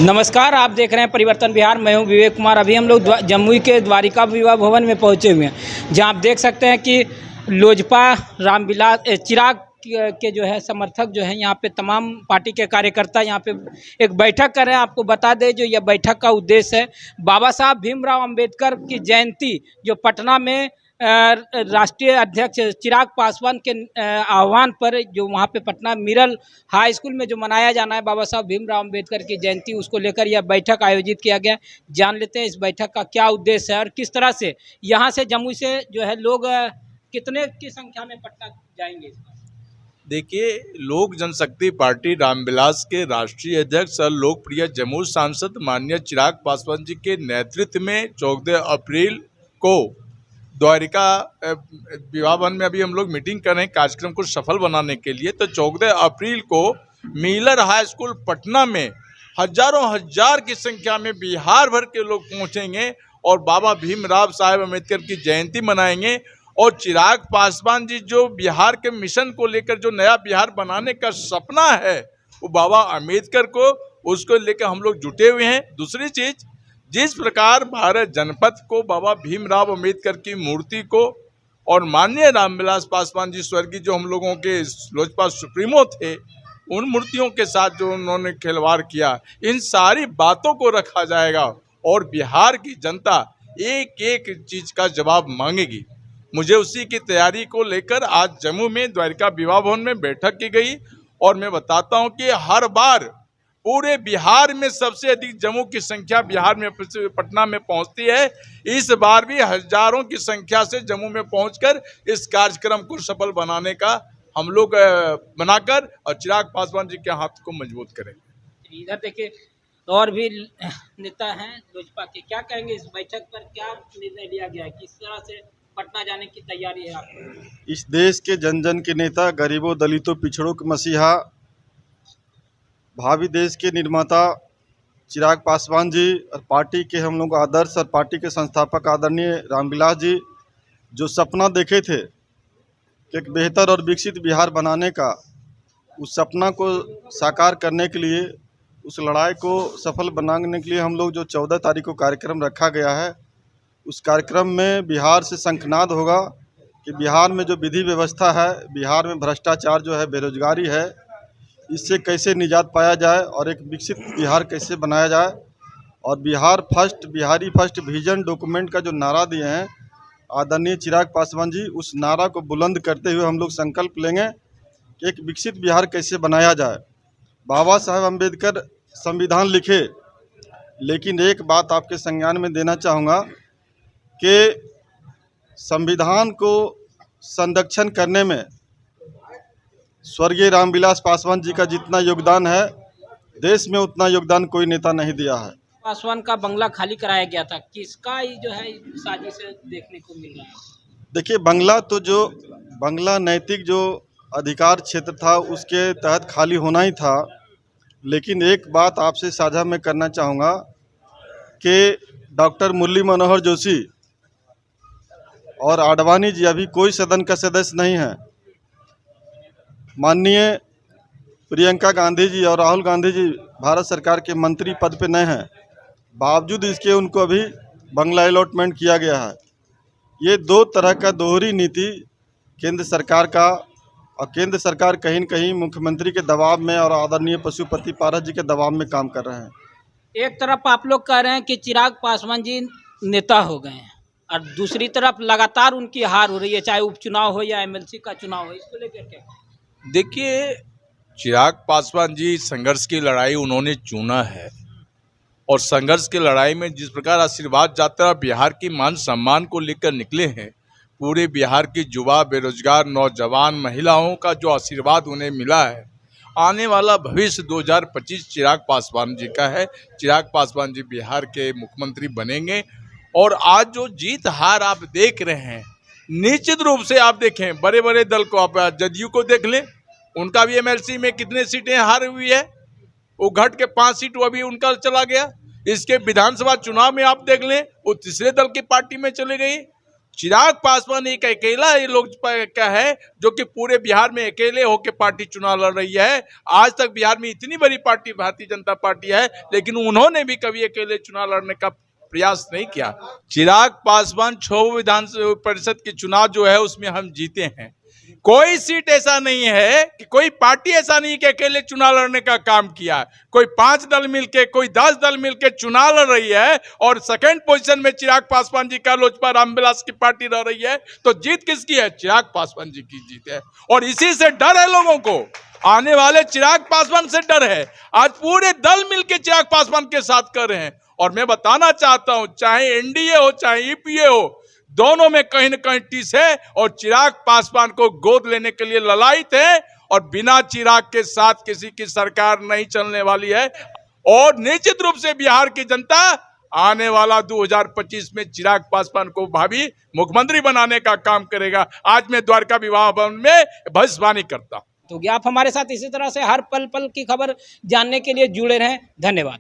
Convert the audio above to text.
नमस्कार, आप देख रहे हैं परिवर्तन बिहार। मैं हूं विवेक कुमार। अभी हम लोग जमुई के द्वारिका विवाह भवन में पहुंचे हुए हैं, जहां आप देख सकते हैं कि लोजपा रामविलास चिराग के जो है समर्थक जो है यहाँ पे तमाम पार्टी के कार्यकर्ता यहाँ पे एक बैठक कर रहे हैं। आपको बता दें, जो यह बैठक का उद्देश्य है बाबा साहब भीमराव अंबेडकर की जयंती जो पटना में राष्ट्रीय अध्यक्ष चिराग पासवान के आह्वान पर जो वहाँ पे पटना मिरल हाई स्कूल में जो मनाया जाना है बाबा साहब भीमराव अंबेडकर की जयंती, उसको लेकर यह बैठक आयोजित किया गया। जान लेते हैं इस बैठक का क्या उद्देश्य है और किस तरह से यहाँ से जमुई से जो है लोग कितने की संख्या में पटना जाएंगे। देखिए, लोक जनशक्ति पार्टी रामविलास के राष्ट्रीय अध्यक्ष और लोकप्रिय जमुई सांसद माननीय चिराग पासवान जी के नेतृत्व में 14 अप्रैल को द्वारिका विवाह भवन में अभी हम लोग मीटिंग कर रहे हैं कार्यक्रम को सफल बनाने के लिए। तो 14 अप्रैल को मिलर हाई स्कूल पटना में हजारों हजार की संख्या में बिहार भर के लोग पहुंचेंगे और बाबा भीमराव साहब अम्बेडकर की जयंती मनाएंगे। और चिराग पासवान जी जो बिहार के मिशन को लेकर जो नया बिहार बनाने का सपना है, वो बाबा अम्बेडकर को उसको लेकर हम लोग जुटे हुए हैं। दूसरी चीज, जिस प्रकार भारत जनपद को बाबा भीमराव अम्बेडकर की मूर्ति को और माननीय रामविलास पासवान जी स्वर्गीय जो हम लोगों के लोजपा सुप्रीमो थे, उन मूर्तियों के साथ जो उन्होंने खिलवाड़ किया, इन सारी बातों को रखा जाएगा और बिहार की जनता एक एक चीज का जवाब मांगेगी। मुझे उसी की तैयारी को लेकर आज जम्मू में द्वारिका विवाह भवन में बैठक की गई और मैं बताता हूं कि हर बार पूरे बिहार में सबसे अधिक जम्मू की संख्या बिहार में पटना में पहुंचती है। इस बार भी हजारों की संख्या से जम्मू में पहुंचकर इस कार्यक्रम को सफल बनाने का हम लोग बनाकर और चिराग पासवान जी के हाथ को मजबूत करेंगे। इधर देखिए और भी नेता हैं लोजपा के, क्या कहेंगे इस बैठक पर, क्या निर्णय लिया गया है, किस तरह से पटना जाने की तैयारी है आपको? इस देश के जन जन के नेता, गरीबों दलितों पिछड़ों के मसीहा, भावी देश के निर्माता चिराग पासवान जी और पार्टी के हम लोग आदर्श और पार्टी के संस्थापक आदरणीय रामविलास जी जो सपना देखे थे कि एक बेहतर और विकसित बिहार बनाने का, उस सपना को साकार करने के लिए, उस लड़ाई को सफल बनाने के लिए हम लोग जो 14 तारीख को कार्यक्रम रखा गया है, उस कार्यक्रम में बिहार से शंखनाद होगा कि बिहार में जो विधि व्यवस्था है, बिहार में भ्रष्टाचार जो है, बेरोजगारी है, इससे कैसे निजात पाया जाए और एक विकसित बिहार कैसे बनाया जाए। और Bihar first, Bihari first vision document का जो नारा दिए हैं आदरणीय चिराग पासवान जी, उस नारा को बुलंद करते हुए हम लोग संकल्प लेंगे कि एक विकसित बिहार कैसे बनाया जाए। बाबा साहब अम्बेडकर संविधान लिखे, लेकिन एक बात आपके संज्ञान में देना चाहूँगा कि संविधान को संरक्षण करने में स्वर्गीय रामविलास पासवान जी का जितना योगदान है, देश में उतना योगदान कोई नेता नहीं दिया है। पासवान का बंगला खाली कराया गया था, किसका ही जो है साजिश देखने को मिल रहा है? देखिए, बंगला नैतिक जो अधिकार क्षेत्र था उसके तहत खाली होना ही था। लेकिन एक बात आपसे साझा मैं करना चाहूँगा कि डॉक्टर मुरली मनोहर जोशी और आडवाणी जी अभी कोई सदन का सदस्य नहीं है। माननीय प्रियंका गांधी जी और राहुल गांधी जी भारत सरकार के मंत्री पद पे नहीं हैं, बावजूद इसके उनको अभी बंगला अलॉटमेंट किया गया है। ये दो तरह का दोहरी नीति केंद्र सरकार का, और केंद्र सरकार कहीं न कहीं मुख्यमंत्री के दबाव में और आदरणीय पशुपति पारस जी के दबाव में काम कर रहे हैं। एक तरफ आप लोग कह रहे हैं कि चिराग पासवान जी नेता हो गए हैं और दूसरी तरफ लगातार उनकी हार हो रही है, चाहे उपचुनाव हो या एमएलसी का चुनाव हो, इसको लेकर क्या? देखिए, चिराग पासवान जी संघर्ष की लड़ाई उन्होंने चुना है और संघर्ष की लड़ाई में जिस प्रकार आशीर्वाद यात्रा बिहार की मान सम्मान को लेकर निकले हैं, पूरे बिहार की युवा, बेरोजगार, नौजवान, महिलाओं का जो आशीर्वाद उन्हें मिला है, आने वाला भविष्य 2025 चिराग पासवान जी का है। चिराग पासवान जी बिहार के मुख्यमंत्री बनेंगे और आज जो जीत हार आप देख रहे हैं, निश्चित रूप से आप देखें बड़े बड़े दल को, आप जदयू को देख लें, उनका भी एमएलसी में कितने सीटें हार हुई है, वो घट के 5 सीट अभी उनका चला गया। इसके विधानसभा चुनाव में आप देख लें, वो तीसरे दल की पार्टी में चले गई। चिराग पासवान एक अकेला ये लोजपा का है जो कि पूरे बिहार में अकेले होकर पार्टी चुनाव लड़ रही है। आज तक बिहार में इतनी बड़ी पार्टी भारतीय जनता पार्टी है, लेकिन उन्होंने भी कभी अकेले चुनाव लड़ने का प्रयास नहीं किया। चिराग पासवान 6 विधान परिषद के चुनाव जो है उसमें हम जीते हैं। कोई सीट ऐसा नहीं है कि कोई पार्टी ऐसा नहीं कि अकेले चुनाव लड़ने का काम किया। कोई 5 दल मिलके, कोई 10 दल मिलके चुनाव लड़ रही है और सेकंड पोजीशन में चिराग पासवान जी का लोजपा रामविलास की पार्टी लड़ रही है, तो जीत किसकी है? चिराग पासवान जी की जीत है। और इसी से डर है लोगों को, आने वाले चिराग पासवान से डर है। आज पूरे दल मिलके चिराग पासवान के साथ कर रहे हैं। और मैं बताना चाहता हूं, चाहे एनडीए हो चाहे ईपीए हो, दोनों में कहीं न कहीं टिस है और चिराग पासवान को गोद लेने के लिए ललायित है। और बिना चिराग के साथ किसी की सरकार नहीं चलने वाली है। और निश्चित रूप से बिहार की जनता आने वाला 2025 में चिराग पासवान को भावी मुख्यमंत्री बनाने का काम करेगा। आज मैं द्वारका विवाह भवन में भविष्यवाणी करता हूं। तो आप हमारे साथ इसी तरह से हर पल पल की खबर जानने के लिए जुड़े रहें। धन्यवाद।